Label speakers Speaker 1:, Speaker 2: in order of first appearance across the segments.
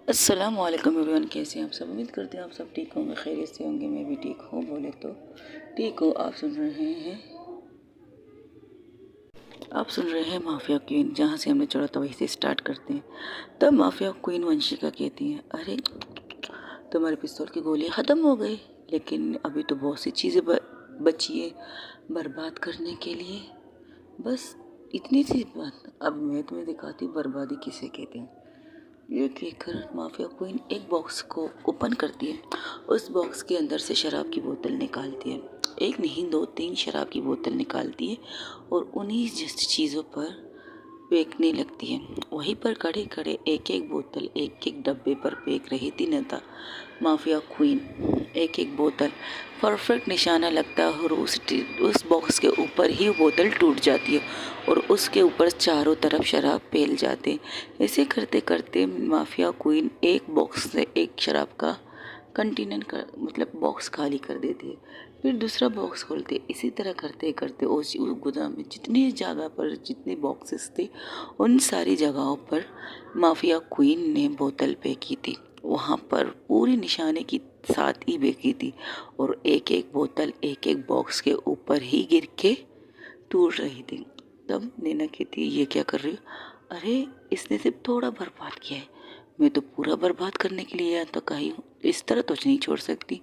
Speaker 1: अस्सलामुअलैकुम एवरीवन, कैसे हैं आप सब। उम्मीद करते हैं आप सब ठीक होंगे, खैरियत से होंगे। मैं भी ठीक हूँ, बोले तो ठीक हो। आप सुन रहे हैं माफिया क्वीन। जहाँ से हमने चढ़ा था वहीं से स्टार्ट करते हैं। तब माफिया क्वीन वंशिका कहती है, अरे तुम्हारे पिस्तौल की गोलियाँ ख़त्म हो गई, लेकिन अभी तो बहुत सी चीज़ें बची है बर्बाद करने के लिए। बस इतनी सी बात, अब मैं तुम्हें दिखाती हूँ बर्बादी किसे कहते हैं। ये कहकर माफिया क्वीन एक बॉक्स को ओपन करती है। उस बॉक्स के अंदर से शराब की बोतल निकालती है। एक नहीं, दो तीन शराब की बोतल निकालती है और उन्हीं जैसी चीज़ों पर फेंकने लगती है। वहीं पर खड़े खड़े एक एक बोतल एक एक डब्बे पर फेंक रही थी नेता माफिया क्वीन। एक एक बोतल परफेक्ट निशाना लगता है और उस बॉक्स के ऊपर ही बोतल टूट जाती है और उसके ऊपर चारों तरफ शराब फैल जाते हैं। ऐसे करते करते माफिया क्वीन एक बॉक्स से एक शराब का कंटेनर का मतलब बॉक्स खाली कर देती है। फिर दूसरा बॉक्स खोलते। इसी तरह करते करते उस गोदाम में जितनी जगह पर जितने बॉक्सेस थे उन सारी जगहों पर माफिया क्वीन ने बोतल फेंकी थी। वहाँ पर पूरी निशाने की साथ ही फेंकी थी और एक एक बोतल एक एक बॉक्स के ऊपर ही गिर के टूट रही थी। तब नैना कहती है, ये क्या कर रही हो। अरे इसने सिर्फ थोड़ा बर्बाद किया है, मैं तो पूरा बर्बाद करने के लिए यहाँ तक आई हूँ, इस तरह तो नहीं छोड़ सकती।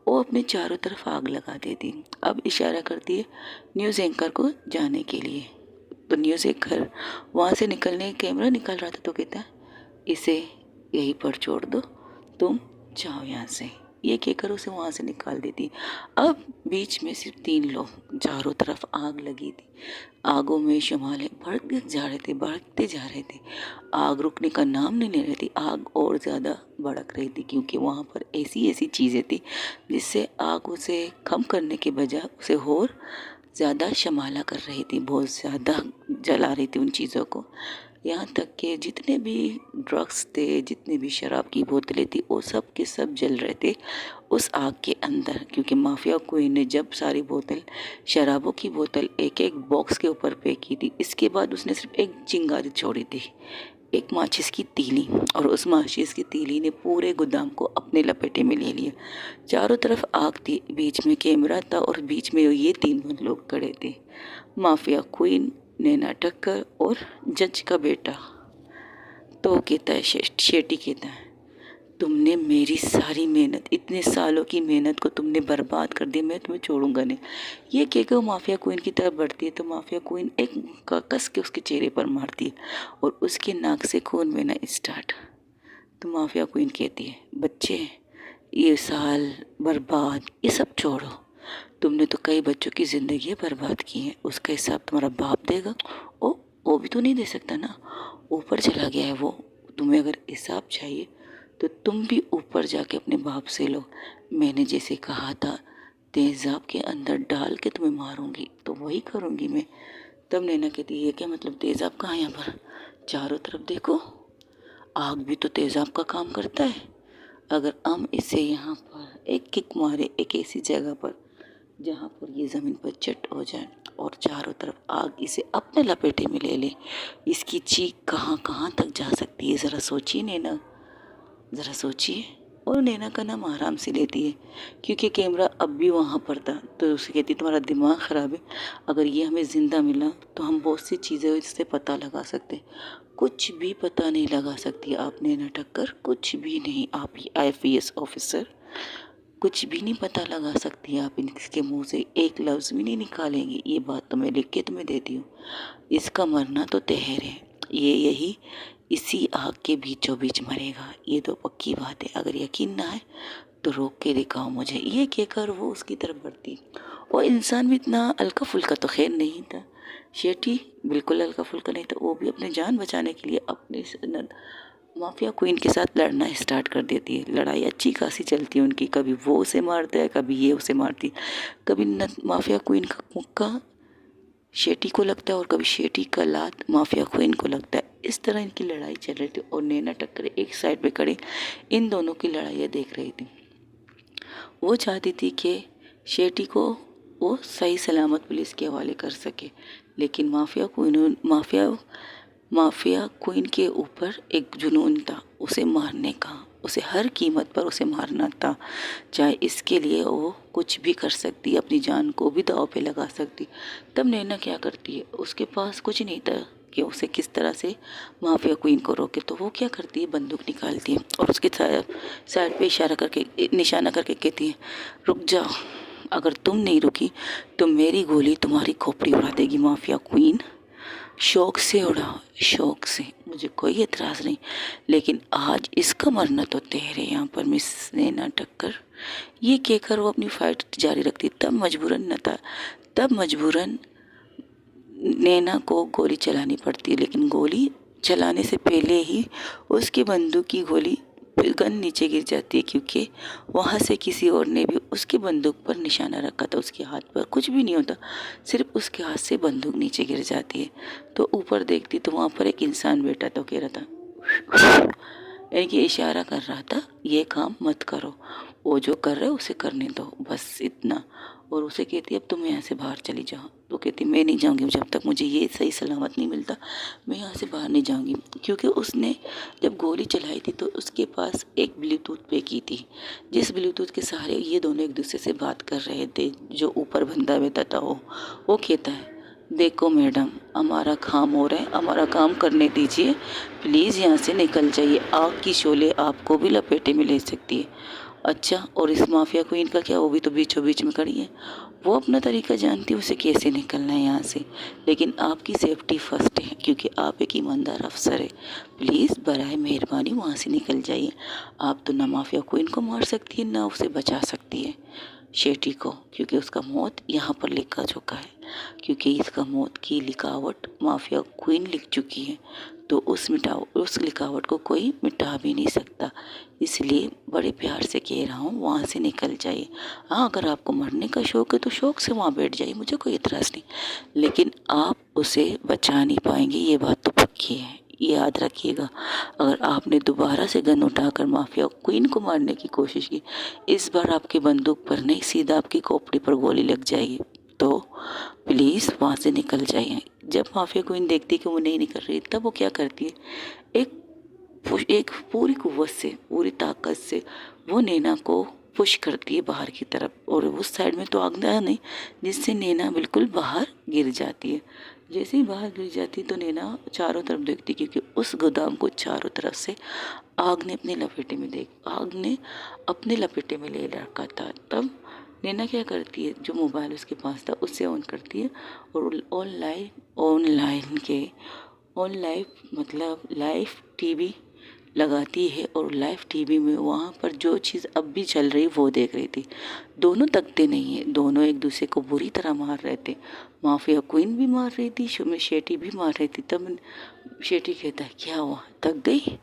Speaker 1: वो अपने चारों तरफ आग लगा देती। अब इशारा करती है न्यूज़ एंकर को जाने के लिए। तो न्यूज़ एंकर वहाँ से निकलने कैमरा निकल रहा था तो कहता है, इसे यहीं पर छोड़ दो, तुम जाओ यहाँ से। ये कहकर उसे वहाँ से निकाल देती। अब बीच में सिर्फ तीन लोग, चारों तरफ आग लगी थी। आगों में शमाले भड़कते जा रहे थे, भड़कते जा रहे थे। आग रुकने का नाम नहीं ले रही थी। आग और ज़्यादा भड़क रही थी क्योंकि वहाँ पर ऐसी ऐसी चीज़ें थी जिससे आग उसे कम करने के बजाय उसे और ज़्यादा शमाला कर रही थी, बहुत ज़्यादा जला रही थी उन चीज़ों को। यहाँ तक कि जितने भी ड्रग्स थे, जितने भी शराब की बोतलें थी, वो सब के सब जल रहे थे उस आग के अंदर। क्योंकि माफिया क्वीन ने जब सारी बोतल शराबों की बोतल एक एक बॉक्स के ऊपर फेंकी थी, इसके बाद उसने सिर्फ एक चिंगारी छोड़ी थी, एक माचिस की तीली, और उस माचिस की तीली ने पूरे गोदाम को अपने लपेटे में ले लिया। चारों तरफ आग थी, बीच में कैमरा था और बीच में ये तीन लोग खड़े थे, माफिया क्वीन, नैना टक्कर और जज का बेटा। तो वो कहता है, शेटी कहता है, तुमने मेरी सारी मेहनत, इतने सालों की मेहनत को तुमने बर्बाद कर दिया, मैं तुम्हें छोड़ूंगा नहीं। ये कहकर वो माफिया क्वीन की तरफ बढ़ती है तो माफिया क्वीन एक कस के उसके चेहरे पर मारती है और उसके नाक से खून बहना स्टार्ट। तो माफिया क्वीन कहती है, बच्चे ये साल बर्बाद ये सब छोड़ो, तुमने तो कई बच्चों की ज़िंदगी बर्बाद की है, उसका हिसाब तुम्हारा बाप देगा। ओ वो भी तो नहीं दे सकता ना, ऊपर चला गया है वो। तुम्हें अगर हिसाब चाहिए तो तुम भी ऊपर जाके अपने बाप से लो। मैंने जैसे कहा था तेज़ाब के अंदर डाल के तुम्हें मारूंगी तो वही करूंगी मैं। तब नैना कहती है, ये क्या मतलब, तेज़ाब कहाँ है यहाँ पर, चारों तरफ देखो, आग भी तो तेज़ाब का काम करता है। अगर हम इसे यहाँ पर एक किक मारे एक ऐसी जगह पर जहाँ पर ये ज़मीन पर चट हो जाए और चारों तरफ आग इसे अपने लपेटे में ले ले, इसकी चीख कहाँ कहाँ तक जा सकती है, ज़रा सोचिए नैना, ज़रा सोचिए। और नैना का नाम आराम से लेती है क्योंकि कैमरा अब भी वहाँ पर था। तो उसे कहती, तुम्हारा दिमाग ख़राब है, अगर ये हमें ज़िंदा मिला तो हम बहुत सी चीज़ें इससे पता लगा सकते। कुछ भी पता नहीं लगा सकती आप नैना टक्कर, कुछ भी नहीं। आप IPS ऑफिसर, कुछ भी नहीं पता लगा सकती आप, इनके मुंह से एक लफ्ज़ भी नहीं निकालेंगी। ये बात तो मैं लिख के तुम्हें देती हूँ, इसका मरना तो तहर है, ये यही इसी आग के बीचों बीच मरेगा, ये तो पक्की बात है। अगर यकीन ना है तो रोक के दिखाओ मुझे। ये कहकर वो उसकी तरफ बढ़ती। और इंसान भी इतना हल्का फुल्का तो खैर नहीं था, शेठी बिल्कुल हल्का फुल्का नहीं था। वो भी अपने जान बचाने के लिए अपने माफिया क्वीन के साथ लड़ना स्टार्ट कर देती है। लड़ाई अच्छी खासी चलती है उनकी, कभी वो उसे मारता है, कभी ये उसे मारती, कभी माफिया क्वीन का मुक्का शेटी को लगता है और कभी शेटी का लात माफिया क्वीन को लगता है। इस तरह इनकी लड़ाई चल रही थी और नैना टक्कर एक साइड पे खड़े इन दोनों की लड़ाइयाँ देख रही थी। वो चाहती थी कि शेटी को वो सही सलामत पुलिस के हवाले कर सके, लेकिन माफिया माफिया क्वीन के ऊपर एक जुनून था उसे मारने का, उसे हर कीमत पर उसे मारना था, चाहे इसके लिए वो कुछ भी कर सकती, अपनी जान को भी दांव पे लगा सकती। तब नैना क्या करती है, उसके पास कुछ नहीं था कि उसे किस तरह से माफिया क्वीन को रोके, तो वो क्या करती है, बंदूक निकालती है और उसके साइड पे इशारा करके, निशाना करके कहती है, रुक जाओ, अगर तुम नहीं रुकी तो मेरी गोली तुम्हारी खोपड़ी उड़ा देगी माफिया क्वीन। शौक से उड़ाओ, शौक से, मुझे कोई एतराज़ नहीं, लेकिन आज इसका मरना तो तेरे यहाँ पर मिस नैना टक्कर। ये कहकर वो अपनी फाइट जारी रखती। तब मजबूरन नैना को गोली चलानी पड़ती है, लेकिन गोली चलाने से पहले ही उसकी बंदूक की गोली गन नीचे गिर जाती है, क्योंकि वहाँ से किसी और ने भी उसकी बंदूक पर निशाना रखा था। उसके हाथ पर कुछ भी नहीं होता, सिर्फ उसके हाथ से बंदूक नीचे गिर जाती है। तो ऊपर देखती तो वहाँ पर एक इंसान बैठा था, कह रहा था, यानी कि इशारा कर रहा था, ये काम मत करो, वो जो कर रहे हो उसे करने दो, बस इतना। और उसे कहती अब तुम यहाँ से बाहर चली जाओ। तो कहती मैं नहीं जाऊँगी, जब तक मुझे ये सही सलामत नहीं मिलता मैं यहाँ से बाहर नहीं जाऊँगी। क्योंकि उसने जब गोली चलाई थी तो उसके पास एक ब्लूटूथ पे की थी, जिस ब्लूटूथ के सहारे ये दोनों एक दूसरे से बात कर रहे थे। जो ऊपर बंदा बैठा था वो कहता है, देखो मैडम, हमारा काम हो रहा है, हमारा काम करने दीजिए, प्लीज़ यहाँ से निकल जाइए, आग की शोले आपको भी लपेटे में ले सकती है। अच्छा, और इस माफिया क्वीन का क्या, वो भी तो बीचों बीच में खड़ी है, वो अपना तरीका जानती है उसे कैसे निकलना है यहाँ से, लेकिन आपकी सेफ्टी फर्स्ट है क्योंकि आप एक ईमानदार अफसर है। प्लीज़ बराए मेहरबानी वहाँ से निकल जाइए। आप तो ना माफिया क्वीन को मार सकती है ना उसे बचा सकती है, शेटी को, क्योंकि उसका मौत यहाँ पर लिखा चुका है, क्योंकि इसका मौत की लिखावट माफिया क्वीन लिख चुकी है। तो उस लिखावट को कोई मिटा भी नहीं सकता। इसलिए बड़े प्यार से कह रहा हूँ, वहाँ से निकल जाइए। हाँ, अगर आपको मरने का शौक है तो शौक से वहाँ बैठ जाइए, मुझे कोई इतराज़ नहीं, लेकिन आप उसे बचा नहीं पाएंगे, ये बात तो पक्की है, याद रखिएगा। अगर आपने दोबारा से गन उठाकर माफिया क्वीन को मारने की कोशिश की, इस बार आपकी बंदूक पर नहीं, सीधा आपकी खोपड़ी पर गोली लग जाएगी। तो प्लीज़ वहाँ से निकल जाइए। जब माफिया क्वीन देखती है कि वो नहीं निकल रही, तब वो क्या करती है, एक पूरी कुव्वत से, पूरी ताकत से वो नैना को पुश करती है बाहर की तरफ, और उस साइड में तो आग नहीं, जिससे नैना बिल्कुल बाहर गिर जाती है। जैसे ही बाहर गिर जाती तो नैना चारों तरफ देखती, क्योंकि उस गोदाम को चारों तरफ से आग ने अपने लपेटे में ले रखा था। तब नैना क्या करती है, जो मोबाइल उसके पास था उससे ऑन करती है और ऑनलाइन मतलब लाइव टीवी लगाती है, और लाइव टीवी में वहाँ पर जो चीज़ अब भी चल रही वो देख रही थी। दोनों तकते नहीं है, दोनों एक दूसरे को बुरी तरह मार रहे थे। माफिया क्वीन भी मार रही थी, शेटी भी मार रही थी। तब शेटी कहता है, क्या हुआ, थक गई?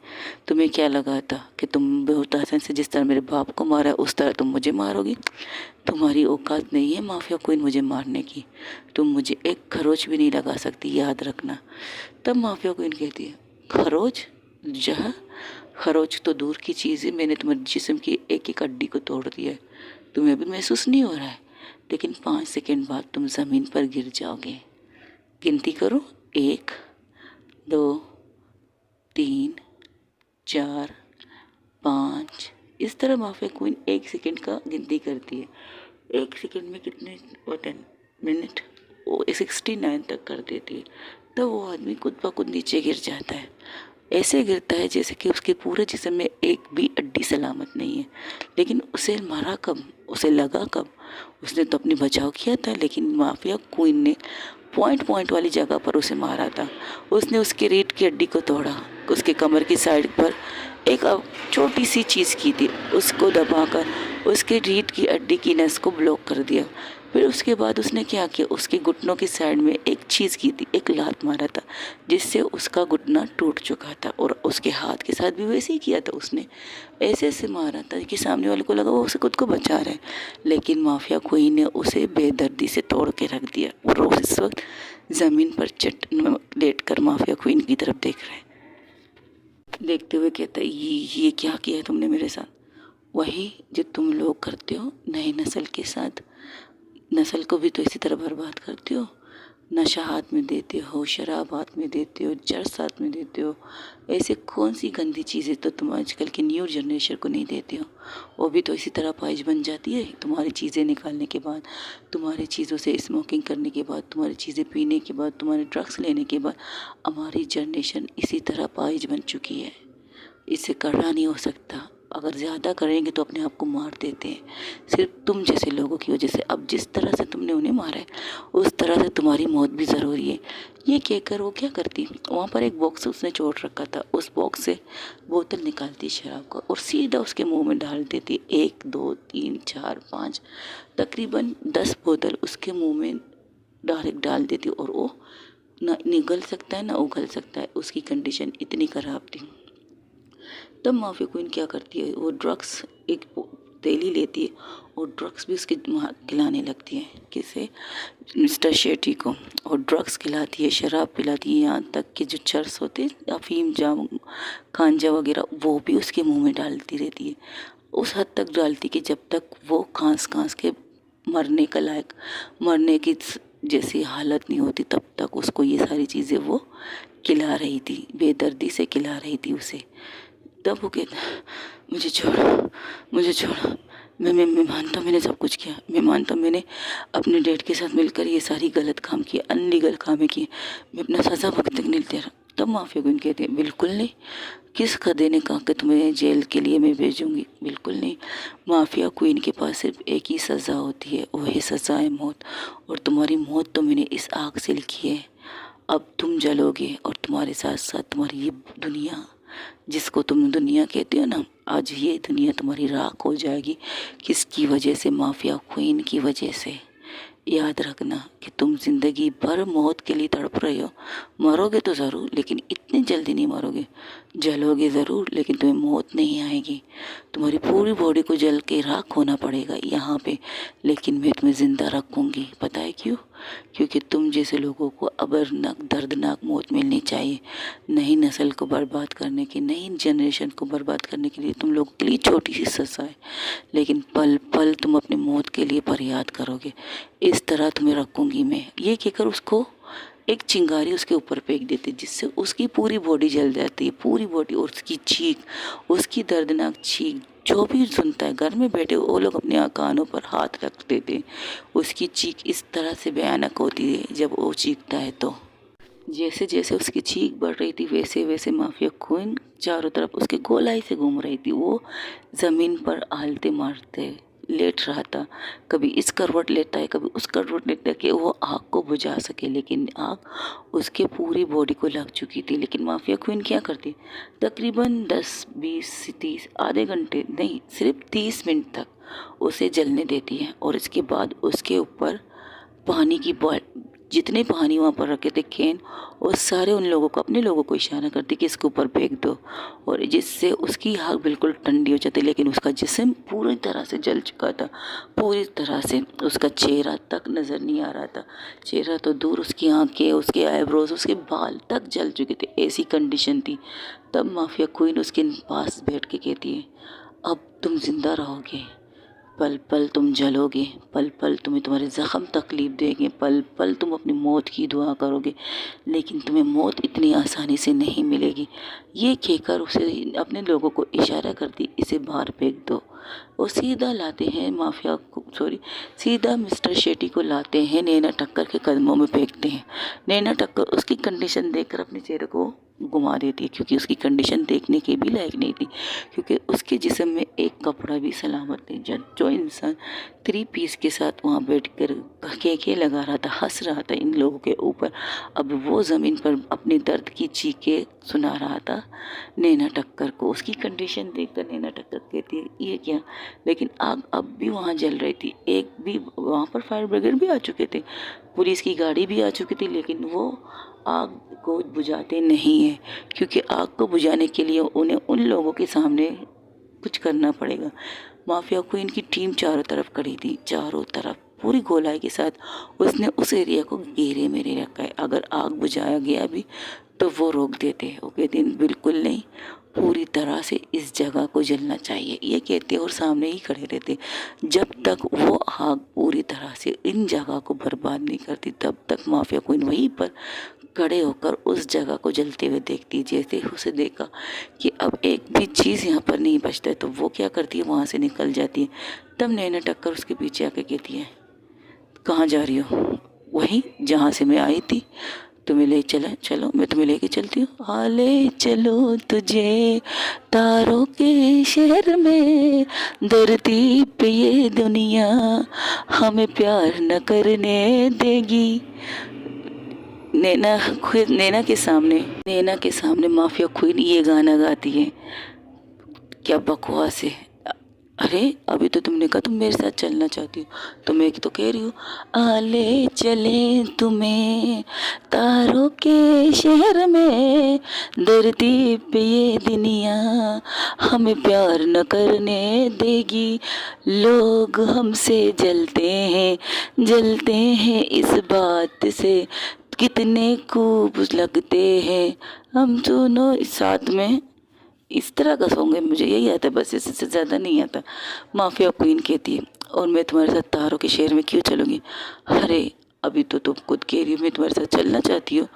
Speaker 1: तुम्हें क्या लगा था कि तुम बहुत आसान से जिस तरह मेरे बाप को मारा है उस तरह तुम मुझे मारोगी? तुम्हारी औकात नहीं है माफिया क्वीन मुझे मारने की, तुम मुझे एक खरोच भी नहीं लगा सकती, याद रखना। तब माफिया क्वीन कहती है, खरोच? जहाँ खरोच तो दूर की चीज़ है, मैंने तुम्हारे जिस्म की एक एक हड्डी को तोड़ दिया है, तुम्हें अभी महसूस नहीं हो रहा है, लेकिन 5 सेकंड बाद तुम ज़मीन पर गिर जाओगे। गिनती करो, 1 2 3 4 5। इस तरह माफिया क्वीन 1 सेकंड का गिनती करती है। 1 सेकंड में कितने होते हैं मिनट, वो 69 तक कर देती है। तब वो आदमी खुद ब खुद नीचे गिर जाता है। ऐसे गिरता है जैसे कि उसके पूरे जिस्म में एक भी हड्डी सलामत नहीं है। लेकिन उसे मारा कब, उसे लगा कब? उसने तो अपनी बचाव किया था, लेकिन माफिया क्वीन ने पॉइंट वाली जगह पर उसे मारा था। उसने उसकी रीढ़ की हड्डी को तोड़ा, उसके कमर की साइड पर एक छोटी सी चीज़ की थी, उसको दबाकर उसके रीढ़ की हड्डी की नस को ब्लॉक कर दिया। फिर उसके बाद उसने क्या किया, उसके घुटनों की साइड में एक चीज़ की थी, एक लात मारा था, जिससे उसका घुटना टूट चुका था। और उसके हाथ के साथ भी वैसे ही किया था, उसने ऐसे ऐसे मारा था कि सामने वाले को लगा वो उसे खुद को बचा रहा है, लेकिन माफिया क्वीन ने उसे बेदर्दी से तोड़ के रख दिया। और वो इस वक्त ज़मीन पर लेट कर माफिया क्वीन की तरफ देख रहे हैं। देखते हुए कहता है, ये क्या किया है तुमने मेरे साथ? वही जो तुम लोग करते हो नए नस्ल के साथ, नस्ल को भी तो इसी तरह बर्बाद करते हो। नशा हाथ में देते हो, शराब हाथ में देते हो, चरस हाथ में देते हो। ऐसे कौन सी गंदी चीज़ें तो तुम आजकल के न्यू जनरेशन को नहीं देते हो। वो भी तो इसी तरह पाइज बन जाती है तुम्हारी चीज़ें निकालने के बाद, तुम्हारी चीज़ों से स्मोकिंग करने के बाद, तुम्हारी चीज़ें पीने के बाद, तुम्हारे ड्रग्स लेने के बाद हमारी जनरेशन इसी तरह पाइज बन चुकी है। इससे करना नहीं हो सकता। अगर ज़्यादा करेंगे तो अपने आप को मार देते हैं, सिर्फ तुम जैसे लोगों की वजह से। अब जिस तरह से तुमने उन्हें मारा है उस तरह से तुम्हारी मौत भी ज़रूरी है। ये कहकर वो क्या करती, वहाँ पर एक बॉक्स उसने छोड़ रखा था, उस बॉक्स से बोतल निकालती शराब का और सीधा उसके मुंह में डाल देती। 1 2 3 4 5 तकरीबन 10 बोतल उसके मुंह में डायरेक्ट डाल देती और वो ना निगल सकता है ना उगल सकता है। उसकी कंडीशन इतनी ख़राब थी। तब माफिया क्वीन क्या करती है, वो ड्रग्स एक थैली लेती है और ड्रग्स भी उसके खिलाने लगती है। किसे, मिस्टर शेट्टी को। और ड्रग्स खिलाती है, शराब पिलाती है, यहाँ तक कि जो चर्स होते हैं अफीम जाम गांजा वगैरह वो भी उसके मुंह में डालती रहती है। उस हद तक डालती कि जब तक वो खांस खांस के मरने का लायक, मरने की जैसी हालत नहीं होती तब तक उसको ये सारी चीज़ें वो खिला रही थी, बेदर्दी से खिला रही थी उसे। तब वो कहता, मुझे छोड़ो, मुझे छोड़ो। मैं मानता हूँ मैंने सब कुछ किया, मैं मानता हूँ मैंने अपने डैड के साथ मिलकर ये सारी गलत काम किए, अनलीगल कामें किए, मैं अपना सज़ा भुगतने नहीं दे रहा। तब माफिया क्वीन कहते हैं, बिल्कुल नहीं, किस खदे ने कहा कि तुम्हें जेल के लिए मैं भेजूंगी, बिल्कुल नहीं। माफिया क्वीन के पास सिर्फ एक ही सज़ा होती है, वही सज़ा है मौत। और तुम्हारी मौत तो मैंने इस आग से लिखी है। अब तुम जलोगे और तुम्हारे साथ साथ तुम्हारी ये दुनिया, जिसको तुम दुनिया कहते हो ना, आज ये दुनिया तुम्हारी राख हो जाएगी। किसकी वजह से, माफिया क्वीन की वजह से। याद रखना कि तुम जिंदगी भर मौत के लिए तड़प रहे हो। मरोगे तो ज़रूर लेकिन इतनी जल्दी नहीं मरोगे। जलोगे ज़रूर लेकिन तुम्हें मौत नहीं आएगी। तुम्हारी पूरी बॉडी को जल के राख होना पड़ेगा यहाँ पे, लेकिन मैं तुम्हें ज़िंदा रखूँगी। पता है क्यों? क्योंकि तुम जैसे लोगों को अबरनाक दर्दनाक मौत मिलनी चाहिए। नई नस्ल को बर्बाद करने की, नई जनरेशन को बर्बाद करने के लिए तुम लोगों के लिए छोटी सी सज़ा है, लेकिन पल पल तुम अपनी मौत के लिए फरियाद करोगे। इस तरह तुम्हें रखूँगी मैं, ये कहकर उसको एक चिंगारी उसके ऊपर फेंक देती, जिससे उसकी पूरी बॉडी जल जाती है, पूरी बॉडी। और उसकी चीख, उसकी दर्दनाक चीख, जो भी सुनता है घर में बैठे वो लोग अपने कानों पर हाथ रख देते हैं। उसकी चीख इस तरह से भयानक होती है जब वो चीखता है तो। जैसे जैसे उसकी चीख बढ़ रही थी वैसे वैसे माफिया क्वीन चारों तरफ उसके गोलाई से घूम रही थी। वो ज़मीन पर आलते मारते लेट रहा था, कभी इस करवट लेता है कभी उस करवट लेता है कि वो आग को बुझा सके, लेकिन आग उसके पूरी बॉडी को लग चुकी थी। लेकिन माफिया क्वीन क्या करती, तकरीबन 10-20-30 आधे घंटे नहीं, सिर्फ 30 मिनट तक उसे जलने देती है। और इसके बाद उसके ऊपर पानी की बॉल, जितने पानी वहाँ पर रखे थे कैन, और सारे उन लोगों को, अपने लोगों को इशारा करती कि इसके ऊपर फेंक दो, और जिससे उसकी आग बिल्कुल ठंडी हो जाती। लेकिन उसका जिस्म पूरी तरह से जल चुका था, पूरी तरह से उसका चेहरा तक नज़र नहीं आ रहा था। चेहरा तो दूर, उसकी आंखें, उसके आईब्रोज, उसके बाल तक जल चुके थे, ऐसी कंडीशन थी। तब माफिया क्वीन उसके पास बैठ के कहती है, अब तुम जिंदा रहोगे, पल पल तुम जलोगे, पल पल तुम्हें तुम्हारे ज़ख्म तकलीफ़ देंगे, पल पल तुम अपनी मौत की दुआ करोगे, लेकिन तुम्हें मौत इतनी आसानी से नहीं मिलेगी। ये कहकर उसे अपने लोगों को इशारा करती, इसे बाहर फेंक दो। वो सीधा लाते हैं माफिया को, सीधा मिस्टर शेट्टी को लाते हैं, नैना टक्कर के कदमों में फेंकते हैं। नैना टक्कर उसकी कंडीशन देखकर अपने चेहरे को घुमा देती है, क्योंकि उसकी कंडीशन देखने के भी लायक नहीं थी, क्योंकि उसके जिस्म में एक कपड़ा भी सलामत नहीं। जो इंसान 3 पीस के साथ वहाँ बैठकर केके लगा रहा था, हंस रहा था इन लोगों के ऊपर, अब वो ज़मीन पर अपने दर्द की चीखें सुना रहा था नैना टक्कर को। उसकी कंडीशन देखकर नैना टक्कर कहती है, ये क्या? लेकिन आग अब भी वहाँ जल रही थी, एक भी वहाँ पर फायर ब्रिगेड भी आ चुके थे, पुलिस की गाड़ी भी आ चुकी थी, लेकिन वो आग को बुझाते नहीं है, क्योंकि आग को बुझाने के लिए उन्हें उन लोगों के सामने कुछ करना पड़ेगा। माफिया क्वीन की टीम चारों तरफ खड़ी थी, चारों तरफ पूरी गोलाई के साथ उसने उस एरिया को घेरे में रखा है। अगर आग बुझाया गया भी तो वो रोक देते हैं, वो कहते हैं बिल्कुल नहीं, पूरी तरह से इस जगह को जलना चाहिए, ये कहते और सामने ही खड़े रहते। जब तक वो आग पूरी तरह से इन जगह को बर्बाद नहीं करती तब तक माफिया क्वीन वहीं पर खड़े होकर उस जगह को जलते हुए देखती। जैसे उसे देखा कि अब एक भी चीज़ यहाँ पर नहीं बचता है तो वो क्या करती है, वहाँ से निकल जाती है। तब नैना टक्कर उसके पीछे आके कहती है, कहाँ जा रही हो? वहीं जहाँ से मैं आई थी, तुम्हें ले चलो मैं तुम्हें लेके चलती हूँ। हाँ ले चलो तुझे तारों के शहर में, धरती पे ये दुनिया हमें प्यार न करने देगी। नैना के सामने माफिया क्वीन ये गाना गाती है। क्या बकवास है। अरे अभी तो तुमने कहा तुम मेरे साथ चलना चाहती हो, तो मैं तो कह रही हूँ आले चले तुम्हें तारों के शहर में, धरती पे ये दुनिया हमें प्यार न करने देगी। लोग हमसे जलते हैं इस बात से, कितने खूब लगते हैं हम दोनों साथ में। इस तरह का सॉन्ग है, मुझे यही आता है बस, इससे ज़्यादा नहीं आता। माफिया क्वीन कहती है और मैं तुम्हारे साथ तारों के शहर में क्यों चलूँगी? अरे अभी तो तुम खुद कह रही हो मैं तुम्हारे साथ चलना चाहती हूँ।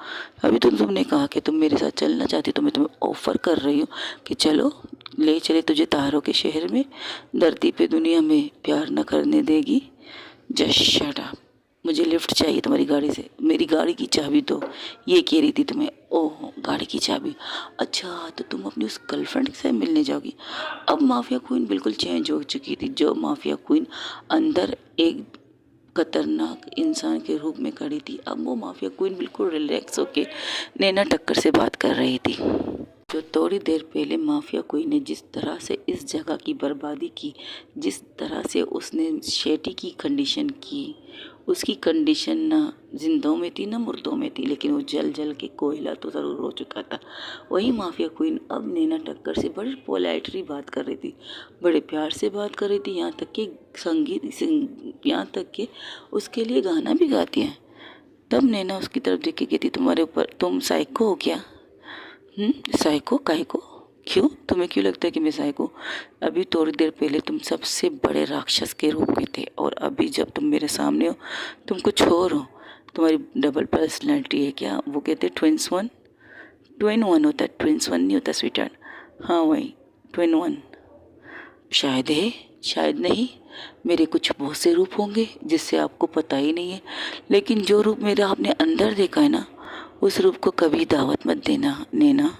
Speaker 1: अभी तो तुमने कहा कि तुम मेरे साथ चलना चाहती हो, तो मैं तुम्हें ऑफ़र कर रही हूँ कि चलो ले चले तुझे तारों के शहर में, धरती पे दुनिया में प्यार न करने देगी। Just shut up. मुझे लिफ्ट चाहिए तुम्हारी गाड़ी से, मेरी गाड़ी की चाबी दो, ये कह रही थी तुम्हें। ओह गाड़ी की चाबी, अच्छा तो तुम अपनी उस गर्लफ्रेंड से मिलने जाओगी। अब माफिया क्वीन बिल्कुल चेंज हो चुकी थी। जो माफिया क्वीन अंदर एक खतरनाक इंसान के रूप में खड़ी थी, अब वो माफिया क्वीन बिल्कुल रिलैक्स होके नैना टक्कर से बात कर रही थी। जो थोड़ी देर पहले माफिया क्वीन ने जिस तरह से इस जगह की बर्बादी की, जिस तरह से उसने शेटी की कंडीशन की, उसकी कंडीशन ना जिंदों में थी ना मुर्दों में थी, लेकिन वो जल जल के कोयला तो ज़रूर हो चुका था। वही माफिया क्वीन अब नैना टक्कर से बड़ी पोलाइटली बात कर रही थी, बड़े प्यार से बात कर रही थी, यहाँ तक कि यहाँ तक कि उसके लिए गाना भी गाती हैं। तब नैना उसकी तरफ देख के कहती, तुम्हारे ऊपर तुम साइको हो क्या? साइको काहे को? क्यों, तुम्हें क्यों लगता है कि मैं साइको? अभी थोड़ी देर पहले तुम सबसे बड़े राक्षस के रूप में थे और अभी जब तुम मेरे सामने हो तुम कुछ और हो। तुम्हारी डबल पर्सनैलिटी है क्या? वो कहते ट्विन वन होता है, ट्विंस वन नहीं होता स्वीटार्ट। हाँ वही ट्विन वन शायद है, शायद नहीं। मेरे कुछ बहुत से रूप होंगे जिससे आपको पता ही नहीं है, लेकिन जो रूप मेरा आपने अंदर देखा है ना, उस रूप को कभी दावत मत देना नैना,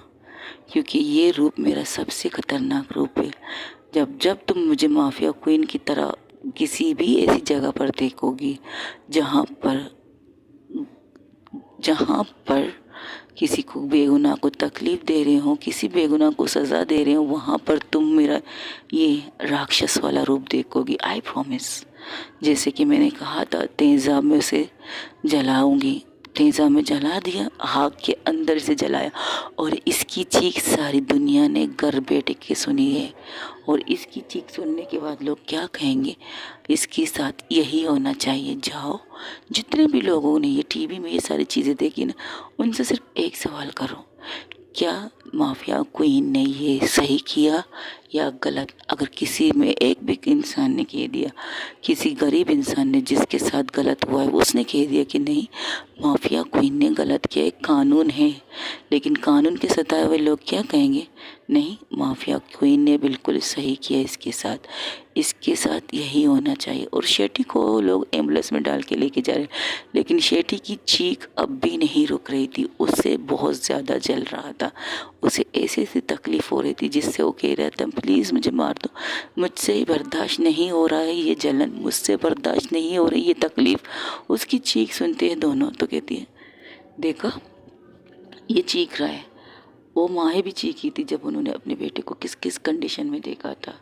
Speaker 1: क्योंकि ये रूप मेरा सबसे खतरनाक रूप है। जब जब तुम मुझे माफिया क्वीन की तरह किसी भी ऐसी जगह पर देखोगी जहाँ पर किसी को बेगुनाह को तकलीफ़ दे रहे हो, किसी बेगुनाह को सज़ा दे रहे हो, वहाँ पर तुम मेरा ये राक्षस वाला रूप देखोगी। I promise. जैसे कि मैंने कहा था तेज़ाब में उसे जलाऊंगी, तेज़ाब में जला दिया, आग के अंदर से जलाया, और इसकी चीख सारी दुनिया ने घर बैठ के सुनी है। और इसकी चीख सुनने के बाद लोग क्या कहेंगे, इसके साथ यही होना चाहिए। जाओ जितने भी लोगों ने ये टीवी में ये सारी चीज़ें देखी ना, उनसे सिर्फ एक सवाल करो, क्या माफिया क्वीन ने ये सही किया या गलत? अगर किसी में एक भी इंसान ने कह दिया, किसी गरीब इंसान ने जिसके साथ गलत हुआ है उसने कह दिया कि नहीं माफिया क्वीन ने गलत किया, एक कानून है, लेकिन कानून के सताए हुए लोग क्या कहेंगे, नहीं माफिया क्वीन ने बिल्कुल सही किया, इसके साथ यही होना चाहिए। और शेटी को लोग एम्बुलेंस में डाल के लेके जा रहे, लेकिन शेटी की चीख अब भी नहीं रुक रही थी, उससे बहुत ज़्यादा जल रहा था, उसे ऐसी ऐसी तकलीफ़ हो रही थी जिससे वो कह रहा था प्लीज़ मुझे मार दो, मुझसे बर्दाश्त नहीं हो रहा है ये जलन, मुझसे बर्दाश्त नहीं हो रही ये तकलीफ़। उसकी चीख सुनते हैं दोनों तो कहती है देखा ये चीख रहा है। वो माँ भी चीखी थी जब उन्होंने अपने बेटे को किस किस कंडीशन में देखा था,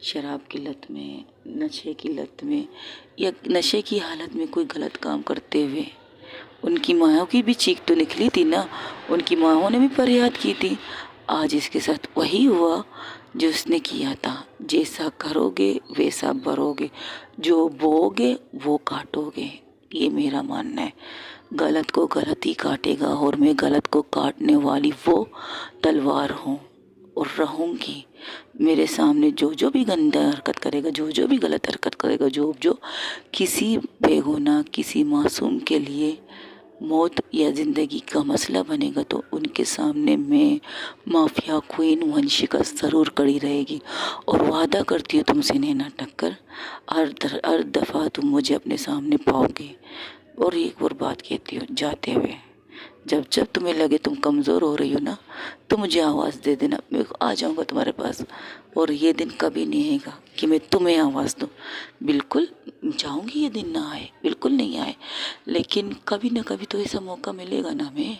Speaker 1: शराब की लत में, नशे की लत में, या नशे की हालत में कोई गलत काम करते हुए। उनकी माँओं की भी चीख तो निकली थी ना, उनकी माँओं ने भी फरियाद की थी। आज इसके साथ वही हुआ जो उसने किया था। जैसा करोगे वैसा भरोगे, जो बोओगे वो काटोगे, ये मेरा मानना है। गलत को गलत ही काटेगा और मैं गलत को काटने वाली वो तलवार हूँ। और रहूँगी। मेरे सामने जो जो भी गंदा हरकत करेगा, जो जो भी गलत हरकत करेगा, जो जो किसी बेगुनाह किसी मासूम के लिए मौत या ज़िंदगी का मसला बनेगा, तो उनके सामने मैं माफिया क्वीन वंशिका ज़रूर खड़ी रहेगी। और वादा करती हूँ तुमसे नैना टक्कर, हर दफ़ा तुम मुझे अपने सामने पाओगे। और एक और बात कहती हूँ जाते हुए, जब जब तुम्हें लगे तुम कमज़ोर हो रही हो ना, तो मुझे आवाज़ दे देना, मैं आ जाऊँगा तुम्हारे पास। और ये दिन कभी नहीं आएगा कि मैं तुम्हें आवाज़ दूँ, बिल्कुल चाहूँगी ये दिन ना आए, बिल्कुल नहीं आए, लेकिन कभी ना कभी तो ऐसा मौका मिलेगा ना हमें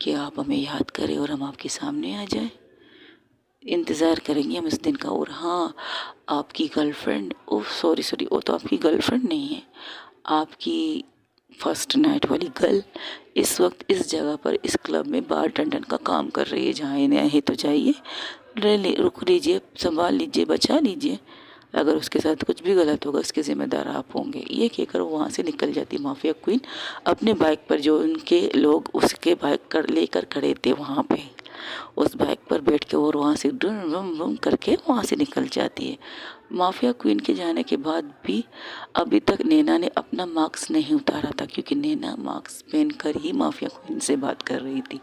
Speaker 1: कि आप हमें याद करें और हम आपके सामने आ जाएं। इंतज़ार करेंगे हम इस दिन का। और हाँ, आपकी गर्लफ्रेंड, ओह सॉरी सॉरी, वो तो आपकी गर्लफ्रेंड नहीं है, आपकी फर्स्ट नाइट वाली गर्ल इस वक्त इस जगह पर इस क्लब में बारटेंडर का काम कर रही है। जहाँ इन्हें है तो जाइए, रुक लीजिए, संभाल लीजिए, बचा लीजिए। अगर उसके साथ कुछ भी गलत होगा उसके ज़िम्मेदार आप होंगे। ये कहकर वो वहाँ से निकल जाती माफिया क्वीन अपने बाइक पर। जो उनके लोग उसके बाइक कर लेकर खड़े थे वहाँ पे, उस बाइक पर बैठ के और वहाँ से डुम डुम डुम करके वहाँ से निकल जाती है। माफिया क्वीन के जाने के बाद भी अभी तक नैना ने अपना मास्क नहीं उतारा था, क्योंकि नैना मास्क पहनकर ही माफिया क्वीन से बात कर रही थी।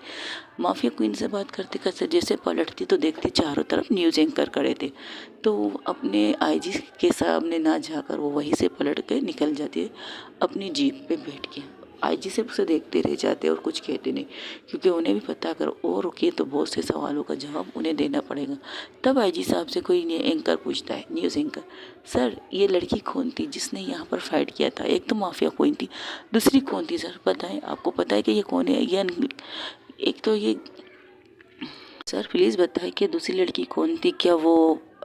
Speaker 1: माफिया क्वीन से बात करते करते जैसे पलटती तो देखती चारों तरफ न्यूज़ एंकर खड़े थे, तो वो अपने आईजी के सामने ना जाकर वो वहीं से पलट के निकल जाती है अपनी जीप पे बैठ के। आईजी सिर्फ उसे देखते रह जाते और कुछ कहते नहीं, क्योंकि उन्हें भी पता अगर और रुके तो बहुत से सवालों का जवाब उन्हें देना पड़ेगा। तब आईजी साहब से कोई एंकर पूछता है, न्यूज़ एंकर, सर ये लड़की कौन थी जिसने यहाँ पर फाइट किया था? एक तो माफिया क्वीन थी, दूसरी कौन थी सर बताएं, आपको पता है कि ये कौन है? ये एक तो ये, सर प्लीज़ बताएं कि दूसरी लड़की कौन थी? क्या वो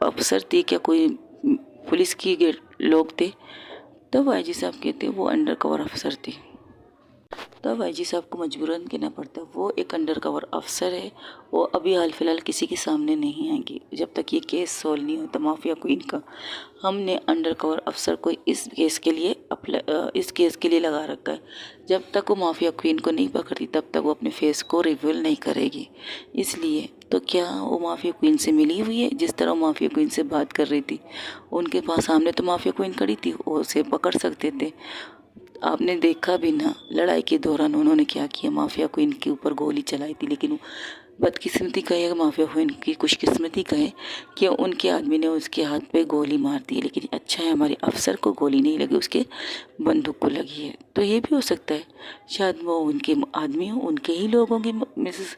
Speaker 1: अफसर थी? क्या कोई पुलिस की लोग थे? तब आईजी साहब कहते वो अंडर कवर अफसर थी। तब आईजी साहब को मजबूरन कहना पड़ता है वो एक अंडर कवर अफसर है, वो अभी हाल फिलहाल किसी के सामने नहीं आएंगी जब तक ये केस सॉल्व नहीं होता माफिया क्वीन का। हमने अंडर कवर अफसर को इस केस के लिए लगा रखा है। जब तक वो माफिया क्वीन को नहीं पकड़ती तब तक वो अपने फेस को रिवील नहीं करेगी। इसलिए तो क्या वो माफिया क्वीन से मिली हुई है? जिस तरह वो माफिया क्वीन से बात कर रही थी, उनके पास सामने तो माफिया क्वीन खड़ी थी, वो उसे पकड़ सकते थे। आपने देखा भी ना लड़ाई के दौरान उन्होंने क्या किया, माफिया क्वीन के ऊपर गोली चलाई थी। लेकिन बदकिस्मती कहे या माफिया क्वीन की खुशकिस्मती कहे कि उनके आदमी ने उसके हाथ पे गोली मार दी, लेकिन अच्छा है हमारे अफसर को गोली नहीं लगी, उसके बंदूक को लगी है। तो ये भी हो सकता है शायद वो उनके आदमी हो, उनके ही लोग होंगे मिसेस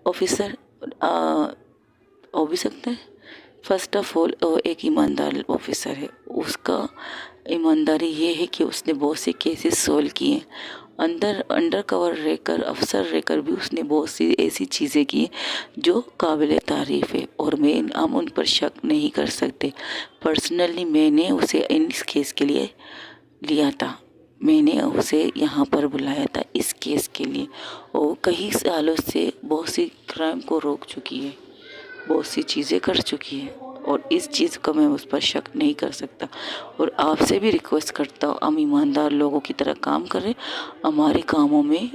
Speaker 1: ऑफिसर, हो भी सकता है। फर्स्ट ऑफ ऑल एक ईमानदार ऑफिसर है, उसका ईमानदारी ये है कि उसने बहुत से केसेस सॉल्व किए। अंडर कवर रहकर अफसर रहकर भी उसने बहुत सी ऐसी चीज़ें की जो काबिल तारीफ़ है, और हम उन पर शक नहीं कर सकते। पर्सनली मैंने उसे इस केस के लिए लिया था, मैंने उसे यहाँ पर बुलाया था इस केस के लिए। और कई सालों से बहुत सी क्राइम को रोक चुकी है, बहुत सी चीज़ें कर चुकी है, और इस चीज़ का मैं उस पर शक नहीं कर सकता। और आपसे भी रिक्वेस्ट करता हूँ, हम ईमानदार लोगों की तरह काम करें, हमारे कामों में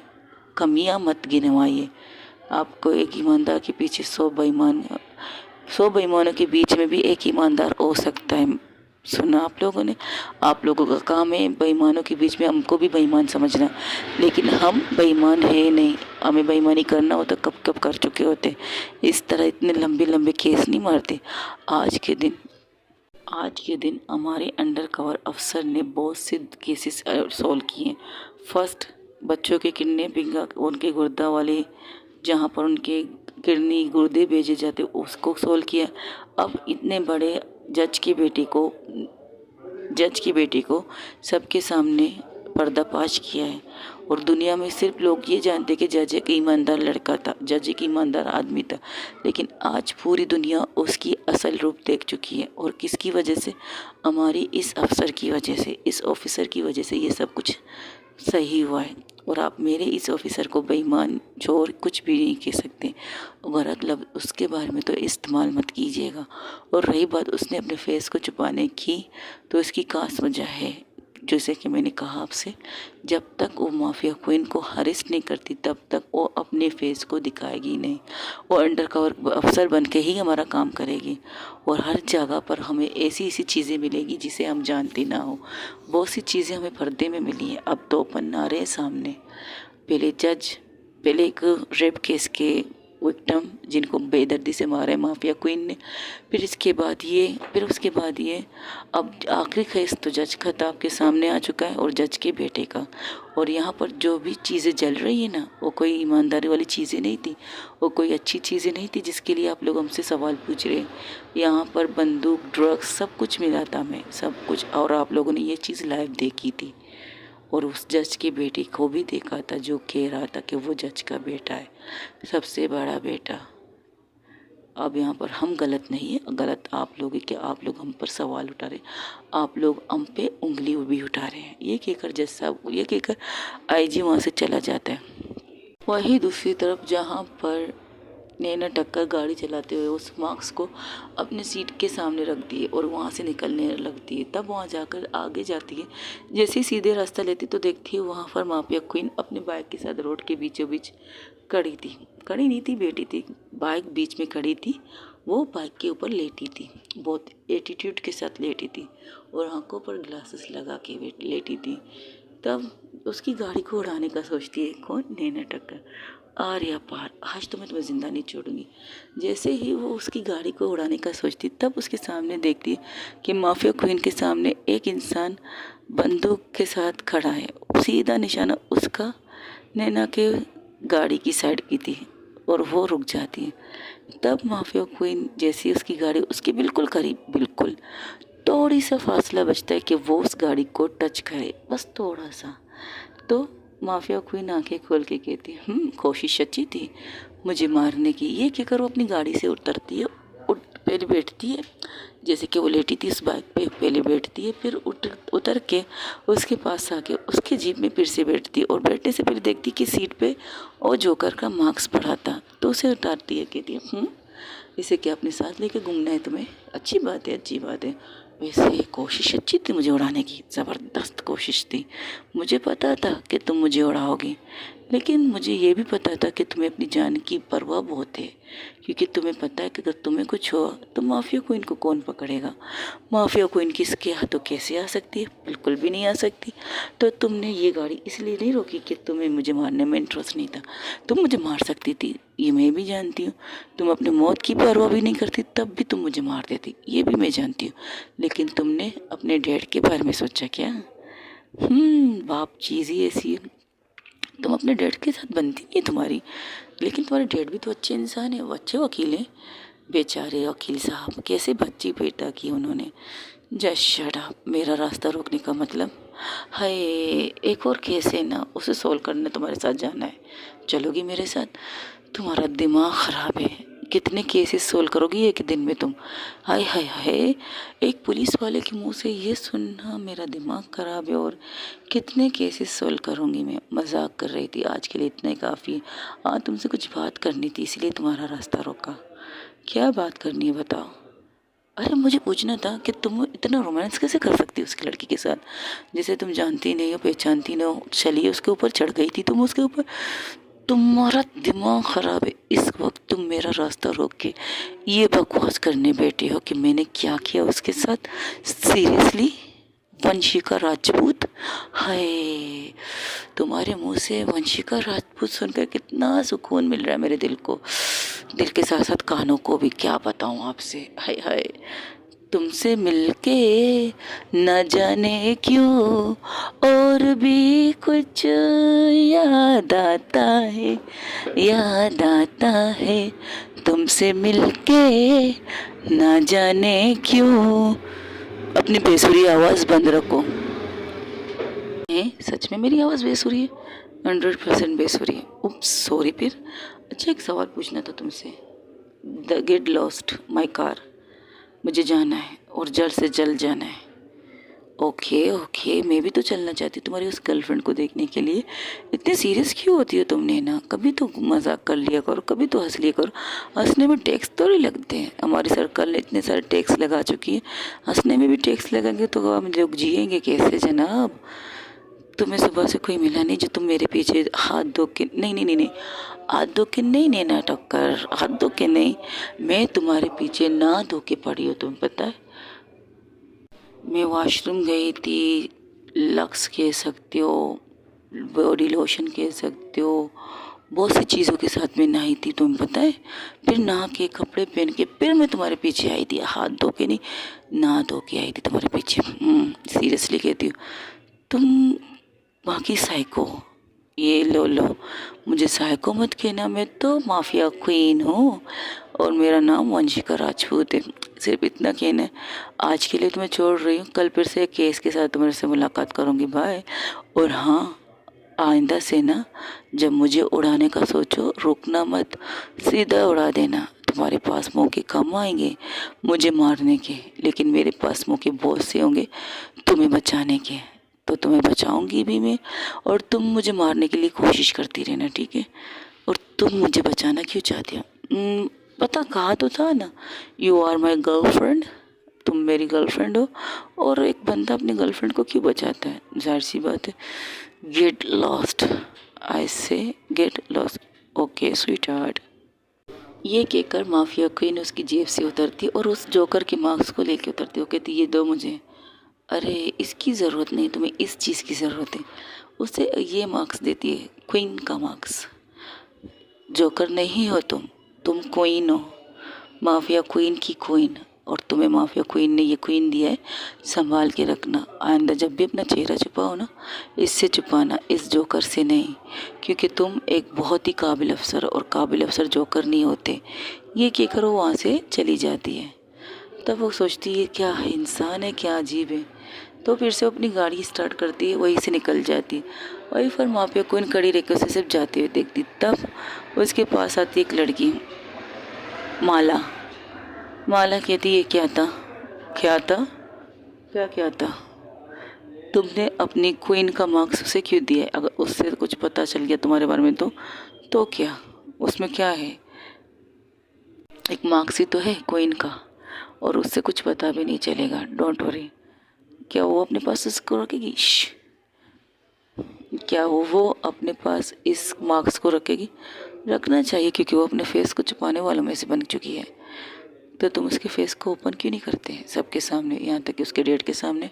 Speaker 1: कमियां मत गिनवाइए। आपको एक ईमानदार के पीछे 100 बेईमानों के बीच में भी एक ईमानदार हो सकता है। सुना आप लोगों ने? आप लोगों का काम है बेईमानों के बीच में हमको भी बेईमान समझना, लेकिन हम बेईमान है नहीं। हमें बेईमानी करना होता कब कब कर चुके होते। इस तरह इतने लंबे लंबे केस नहीं मारते। आज के दिन हमारे अंडर कवर अफसर ने बहुत से केसेस सॉल्व किए। फर्स्ट, बच्चों के किडनैपिंग का, उनके गुर्दा वाले जहाँ पर उनके किडनी गुर्दे भेजे जाते उसको सॉल्व किया। अब इतने बड़े जज की बेटी को सबके सामने पर्दाफाश किया है, और दुनिया में सिर्फ लोग ये जानते कि जज एक ईमानदार लड़का था, जज एक ईमानदार आदमी था, लेकिन आज पूरी दुनिया उसकी असल रूप देख चुकी है। और किसकी वजह से? हमारी इस अफसर की वजह से, इस ऑफिसर की वजह से ये सब कुछ सही हुआ है। और आप मेरे इस ऑफिसर को बेईमान, चोर कुछ भी नहीं कह सकते। गलत लफ्ज़ उसके बारे में तो इस्तेमाल मत कीजिएगा। और रही बात उसने अपने फेस को छुपाने की, तो इसकी खास वजह है जैसे कि मैंने कहा आपसे, जब तक वो माफिया क्वीन को अरेस्ट नहीं करती तब तक वो अपने फेस को दिखाएगी नहीं। वो अंडर कवर अफसर बन के ही हमारा काम करेगी और हर जगह पर हमें ऐसी ऐसी चीज़ें मिलेगी जिसे हम जानते ना हो। बहुत सी चीज़ें हमें पर्दे में मिली हैं, अब तो ओपन आ रहे हैं सामने। पहले एक रेप केस के विक्टिम जिनको बेदर्दी से मारा है माफिया क्वीन ने, फिर उसके बाद ये अब आखिरी केस तो जज खताब के सामने आ चुका है और जज के बेटे का। और यहाँ पर जो भी चीज़ें जल रही है ना, वो कोई ईमानदारी वाली चीज़ें नहीं थी, वो कोई अच्छी चीज़ें नहीं थी जिसके लिए आप लोग हमसे सवाल पूछ रहे हैं। यहाँ पर बंदूक, ड्रग्स सब कुछ मिला था हमें, सब कुछ, और आप लोगों ने ये चीज़ लाइव देखी थी और उस जज की बेटी को भी देखा था जो कह रहा था कि वो जज का बेटा है, सबसे बड़ा बेटा। अब यहाँ पर हम गलत नहीं है, गलत आप लोग है कि आप लोग हम पर सवाल उठा रहे, आप लोग हम पे उंगली भी उठा रहे हैं। ये कहकर जज साहब, ये कहकर आईजी वहाँ से चला जाता है। वहीं दूसरी तरफ जहाँ पर नैना टक्कर गाड़ी चलाते हुए उस मार्क्स को अपने सीट के सामने रख दिए और वहाँ से निकलने लगती है, तब वहाँ जाकर आगे जाती है। जैसे ही सीधे रास्ता लेती तो देखती है वहाँ पर माफिया क्वीन अपने बाइक के साथ रोड के बीचों बीच खड़ी नहीं थी, बैठी थी, बाइक बीच में खड़ी थी, वो बाइक के ऊपर लेटी थी, बहुत एटीट्यूड के साथ लेटी थी और आंखों पर ग्लासेस लगा के लेटी थी। तब उसकी गाड़ी को उड़ाने का सोचती है कौन? नैना टक्कर। आर्या पार, आज तो मैं तुम्हें ज़िंदा नहीं छोड़ूंगी। जैसे ही वो उसकी गाड़ी को उड़ाने का सोचती तब उसके सामने देखती कि माफिया क्वीन के सामने एक इंसान बंदूक के साथ खड़ा है, सीधा निशाना उसका नैना के गाड़ी की साइड की थी और वो रुक जाती है। तब माफिया क्वीन जैसी उसकी गाड़ी उसके बिल्कुल करीब, बिल्कुल थोड़ी सा फासला बचता है कि वो उस गाड़ी को टच करे, बस थोड़ा सा, तो माफिया क्वीन आंखें खोल के कहती कोशिश अच्छी थी मुझे मारने की। ये कहकर वो अपनी गाड़ी से उतरती है, पहले बैठती है, जैसे कि वो लेटी थी उस बाइक पे, पहले बैठती है, फिर उतर के उसके पास आके उसके जीप में फिर से बैठती है और बैठने से पहले देखती कि सीट पे वो जोकर का मार्क्स पड़ा था, तो उसे उतारती है, कहती है इसे क्या अपने साथ लेके घूमना है तुम्हें? अच्छी बात है, अच्छी बात है। वैसे कोशिश अच्छी थी मुझे उड़ाने की, ज़बरदस्त कोशिश थी, मुझे पता था कि तुम मुझे उड़ाओगी, लेकिन मुझे ये भी पता था कि तुम्हें अपनी जान की परवाह बहुत है, क्योंकि तुम्हें पता है कि अगर तुम्हें कुछ हुआ तो माफिया क्वीन को कौन पकड़ेगा? माफिया क्वीन किसके हाथों कैसे आ सकती है? बिल्कुल भी नहीं आ सकती। तो तुमने ये गाड़ी इसलिए नहीं रोकी कि तुम्हें मुझे मारने में इंटरेस्ट नहीं था, तुम मुझे मार सकती थी, ये मैं भी जानती हूँ। तुम अपने मौत की परवाह भी नहीं करती तब भी तुम मुझे मार देती, ये भी मैं जानती हूँ। लेकिन तुमने अपने डैड के बारे में सोचा क्या? बाप चीज़ ही ऐसी है, तुम अपने डैड के साथ बनती नहीं तुम्हारी। लेकिन तुम्हारे डैड भी तो अच्छे इंसान है, वो अच्छे वकील हैं। बेचारे वकील साहब, कैसे बच्ची पैदा की उन्होंने। जस्ट शट अप, मेरा रास्ता रोकने का मतलब? हाय, एक और केस है ना, उसे सॉल्व करने तुम्हारे साथ जाना है, चलोगी मेरे साथ? तुम्हारा दिमाग ख़राब है, कितने केसेस सोल्व करोगी एक दिन में तुम? हाय हाय हाय, एक पुलिस वाले के मुंह से ये सुनना मेरा दिमाग ख़राब है, और कितने केसेस सोल्व करूँगी मैं? मजाक कर रही थी, आज के लिए इतना ही काफ़ी है। हाँ, तुमसे कुछ बात करनी थी इसलिए तुम्हारा रास्ता रोका। क्या बात करनी है बताओ? अरे मुझे पूछना था कि तुम इतना रोमांस कैसे कर सकती हो उसकी लड़की के साथ, जिसे तुम जानती नहीं हो, पहचानती नहीं हो, चलिए उसके ऊपर चढ़ गई थी तुम उसके ऊपर। तुम्हारा दिमाग ख़राब है। इस वक्त तुम मेरा रास्ता रोक के ये बकवास करने बैठे हो कि मैंने क्या किया उसके साथ? सीरियसली? वंशिका राजपूत? हाय, तुम्हारे मुंह से वंशिका राजपूत सुनकर कितना सुकून मिल रहा है मेरे दिल को, दिल के साथ साथ कानों को भी। क्या बताऊँ आपसे, हाय हाय, तुमसे मिलके न जाने क्यों और भी कुछ याद आता है, याद आता है, तुमसे मिलके न जाने क्यों। अपनी बेसुरी आवाज़ बंद रखो। सच में मेरी आवाज़ बेसुरी है? 100% बेसुरी है। उप्स, सॉरी। फिर अच्छा, एक सवाल पूछना था तुमसे। The get lost my car, मुझे जाना है और जल्द से जल्द जाना है, ओके ओके, मैं भी तो चलना चाहती हूँ तुम्हारी उस गर्लफ्रेंड को देखने के लिए। इतने सीरियस क्यों होती हो तुम नैना? कभी तो मजाक कर लिया करो, कभी तो हंस लिया करो। हंसने में टैक्स थोड़ी लगते हैं, हमारी सरकार ने इतने सारे टैक्स लगा चुकी है, हंसने में भी टैक्स लगेंगे तो हम लोग जिएंगे कैसे जनाब? तुम्हें सुबह से कोई मिला नहीं जो तुम मेरे पीछे हाथ धो के, नहीं नहीं नहीं नहीं, हाथ धो के नहीं, नैना टक्कर, हाथ धो के नहीं, मैं तुम्हारे पीछे ना धो के पड़ी हूँ, तुम्हें पता है। मैं वॉशरूम गई थी, लक्स कह सकते हो, बॉडी लोशन कह सकते हो, बहुत सी चीज़ों के साथ में नहाई थी, तुम्हें पता है। फिर नहा के कपड़े पहन के फिर मैं तुम्हारे पीछे आई थी, हाथ धो के नहीं, नहा धो के आई थी तुम्हारे पीछे। सीरियसली कहती हूँ। तुम बाकी साइको, ये लो लो, मुझे साइको मत कहना, मैं तो माफिया क्वीन हूँ और मेरा नाम वंशिका राजपूत है। सिर्फ इतना कहना है। आज के लिए तुम्हें छोड़ रही हूँ, कल फिर से केस के साथ तुम्हारे से मुलाकात करूँगी, बाय। और हाँ, आइंदा से ना, जब मुझे उड़ाने का सोचो, रुकना मत, सीधा उड़ा देना। तुम्हारे पास मौके कम आएंगे मुझे मारने के, लेकिन मेरे पास मौके बहुत से होंगे तुम्हें बचाने के। तो तुम्हें बचाऊंगी भी मैं, और तुम मुझे मारने के लिए कोशिश करती रहना, ठीक है? और तुम मुझे बचाना क्यों चाहती हो? पता कहा तो था ना, यू आर माई गर्लफ्रेंड, तुम मेरी गर्लफ्रेंड हो। और एक बंदा अपनी गर्लफ्रेंड को क्यों बचाता है? जाहिर सी बात है। गेट लॉस्ट, आई से get lost. Okay sweet heart. ये कहकर माफिया क्वीन उसकी जेब से उतरती और उस जोकर के मार्क्स को लेके उतरती। वो कहती ये दो मुझे। अरे इसकी ज़रूरत नहीं, तुम्हें इस चीज़ की ज़रूरत है। उसे ये मार्क्स देती है, क्वीन का मार्क्स। जोकर नहीं हो तुम क्वीन हो, माफिया क्वीन की क्वीन। और तुम्हें माफिया क्वीन ने ये क्वीन दिया है, संभाल के रखना। आइंदा जब भी अपना चेहरा छुपाओ ना, इससे छुपाना, इस जोकर से नहीं, क्योंकि तुम एक बहुत ही काबिल अफसर, और काबिल अफसर जोकर नहीं होते। ये कहकर वो वहाँ से चली जाती है। तब वो सोचती है क्या इंसान है, क्या अजीब है। तो फिर से वो अपनी गाड़ी स्टार्ट करती है, वहीं से निकल जाती है। वहीं पर माफिया क्वीन खड़ी रहकर उसे सिर्फ जाते हुए देखती। तब उसके पास आती एक लड़की, माला। माला कहती है क्या था, क्या था, क्या था? तुमने अपनी क्वीन का मार्क्स उसे क्यों दिया है? अगर उससे कुछ पता चल गया तुम्हारे बारे में तो क्या, उसमें क्या है? एक मार्क्स ही तो है क्वीन का, और उससे कुछ पता भी नहीं चलेगा। Don't worry. क्या वो अपने पास इसको रखेगी? क्या वो अपने पास इस मार्क्स को रखेगी? रखना चाहिए, क्योंकि वो अपने फेस को छुपाने वालों में से बन चुकी है। तो तुम उसके फेस को ओपन क्यों नहीं करते हैं सबके सामने, यहाँ तक कि उसके डेट के सामने?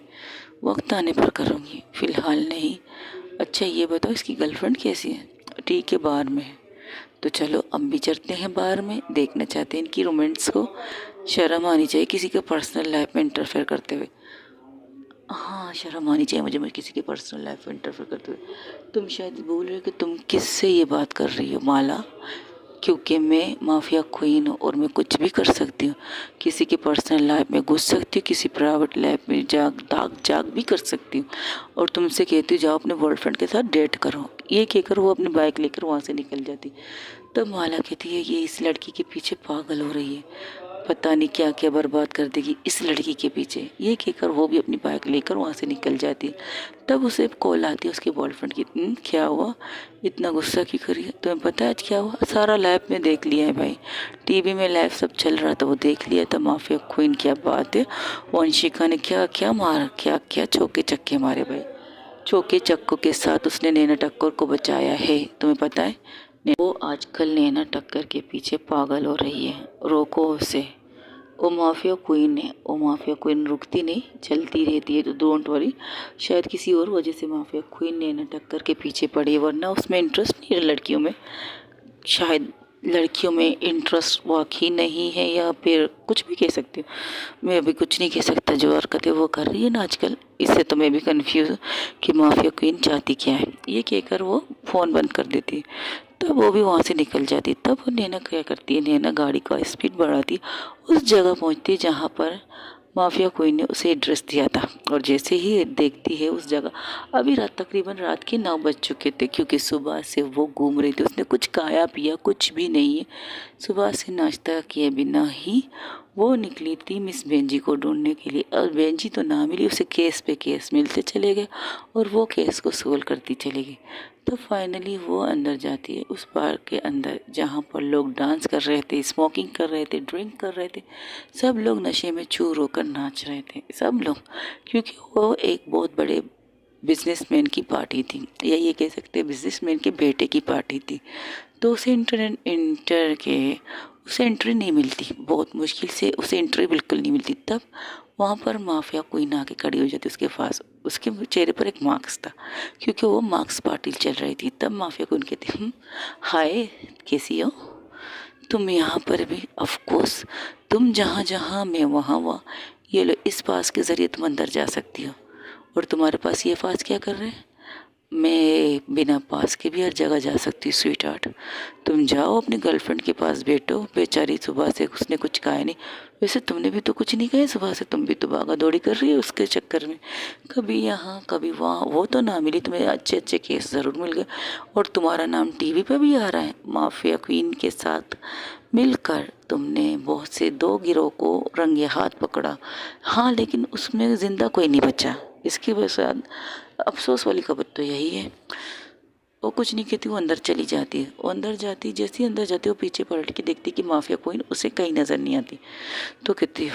Speaker 1: वक्त आने पर करूँगी, फ़िलहाल नहीं। अच्छा ये बताओ, इसकी गर्लफ्रेंड कैसी है? ठीक है, बाहर में है। तो चलो हम भी चलते हैं बाहर में, देखना चाहते हैं इनकी रोमांस को। शर्म आनी चाहिए किसी के पर्सनल लाइफ में इंटरफेयर करते हुए। हाँ, शर्म आनी चाहिए मुझे किसी के पर्सनल लाइफ में इंटरफेयर करते हुए। तुम शायद बोल रहे हो कि तुम किससे ये बात कर रही हो माला, क्योंकि मैं माफिया क्वीन हूँ और मैं कुछ भी कर सकती हूँ। किसी की पर्सनल लाइफ में घुस सकती हूँ, किसी प्राइवेट लाइफ में जाग भी कर सकती हूँ। और तुमसे कहती हूँ जाओ अपने बॉयफ्रेंड के साथ डेट करो। ये कहकर वो अपनी बाइक लेकर वहाँ से निकल जाती। तब माला कहती है ये इस लड़की के पीछे पागल हो रही है, पता नहीं क्या क्या बर्बाद कर देगी इस लड़की के पीछे। ये कहकर वो भी अपनी बाइक लेकर वहाँ से निकल जाती है। तब उसे कॉल आती है उसके बॉयफ्रेंड की। क्या हुआ, इतना गुस्सा क्यों करी है? तुम्हें पता है आज क्या हुआ? सारा लाइव में देख लिया है भाई, टीवी में लाइव सब चल रहा था, वो देख लिया था। माफिया क्वीन क्या बात है, वंशिका ने क्या क्या मारा, क्या क्या चौके चक्के मारे भाई। चौके चक्कों के साथ उसने नैना टक्कर को बचाया है, तुम्हें पता है। वो आजकल नैना टक्कर के पीछे पागल हो रही है, रोको उसे। वो माफिया क्वीन है, वो माफिया क्वीन रुकती नहीं, चलती रहती है। तो डोंट वरी, शायद किसी और वजह से माफिया क्वीन नैना टक्कर के पीछे पड़ी है, वरना उसमें इंटरेस्ट नहीं है लड़कियों में। शायद लड़कियों में इंटरेस्ट वाकई नहीं है, या फिर कुछ भी कह सकती हूँ। मैं अभी कुछ नहीं कह सकता, जो हरकतें वो कर रही है ना आजकल, इससे तो मैं भी कंफ्यूज हूँ कि माफिया क्वीन चाहती क्या है। ये कहकर वो फ़ोन बंद कर देती है। तब वो भी वहाँ से निकल जाती। तब नैना क्या करती है, नैना गाड़ी का स्पीड बढ़ाती, उस जगह पहुँचती है जहाँ पर माफिया क्वीन ने उसे एड्रेस दिया था। और जैसे ही देखती है उस जगह, अभी तकरीबन रात के 9 बज चुके थे, क्योंकि सुबह से वो घूम रही थी। उसने कुछ खाया पिया कुछ भी नहीं है, सुबह से नाश्ता किए बिना ही वो निकली थी मिस बेंजी को ढूंढने के लिए, और बेंजी तो ना मिली, उसे केस पे केस मिलते चले गए और वो केस को सोल्व करती चली गई। तो फाइनली वो अंदर जाती है, उस बार के अंदर जहाँ पर लोग डांस कर रहे थे, स्मोकिंग कर रहे थे, ड्रिंक कर रहे थे, सब लोग नशे में चूर होकर नाच रहे थे, सब लोग, क्योंकि वो एक बहुत बड़े बिजनेसमैन की पार्टी थी, या ये कह सकते हैं बिजनेसमैन के बेटे की पार्टी थी। तो उसे एंट्री नहीं मिलती, बहुत मुश्किल से उसे एंट्री बिल्कुल नहीं मिलती। तब वहाँ पर माफिया क्वीन आके खड़ी हो जाती उसके पास, उसके चेहरे पर एक मार्क्स था, क्योंकि वो मार्क्स पार्टी चल रही थी। तब माफिया क्वीन कहती, हाय, कैसी हो तुम? यहाँ पर भी ऑफ कोर्स, तुम जहाँ जहाँ मैं वहाँ वहाँ, ये लो, इस पास के ज़रिए तुम अंदर जा सकती हो, और तुम्हारे पास ये पास क्या कर रहे हैं? मैं बिना पास के भी हर जगह जा सकती हूँ स्वीट हार्ट, तुम जाओ अपनी गर्लफ्रेंड के पास बैठो, बेचारी सुबह से उसने कुछ कहा नहीं। वैसे तुमने भी तो कुछ नहीं कहा सुबह से, तुम भी तो भागा दौड़ी कर रही हो उसके चक्कर में, कभी यहाँ कभी वहाँ, वो तो ना मिली, तुम्हें अच्छे अच्छे केस ज़रूर मिल गए, और तुम्हारा नाम टीवी पे भी आ रहा है। माफिया क्वीन के साथ मिलकर तुमने बहुत से 2 गिरोह को रंगे हाथ पकड़ा, हाँ, लेकिन उसमें ज़िंदा कोई नहीं बचा। इसकी वजह से अफसोस वाली खबर तो यही है। वो कुछ नहीं कहती, वो अंदर चली जाती है। वो अंदर जाती, जैसे ही अंदर जाती है, वो पीछे पलट के देखती कि माफिया क्वीन उसे कहीं नज़र नहीं आती। तो कहती है,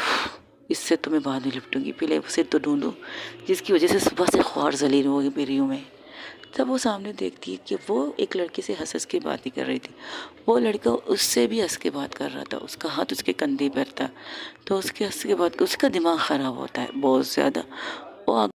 Speaker 1: इससे तो मैं बाद में निपटूंगी, पहले उसे तो ढूंढूं जिसकी वजह से सुबह से ख्वार जली रही हूँ मैं। तब वो सामने देखती है कि वो एक लड़के से हंस हंस के बात ही कर रही थी, वो लड़का उससे भी हंस के बात कर रहा था, उसका हाथ उसके कंधे पर था। तो उसके हंस के बात, उसका दिमाग ख़राब होता है बहुत ज़्यादा। वो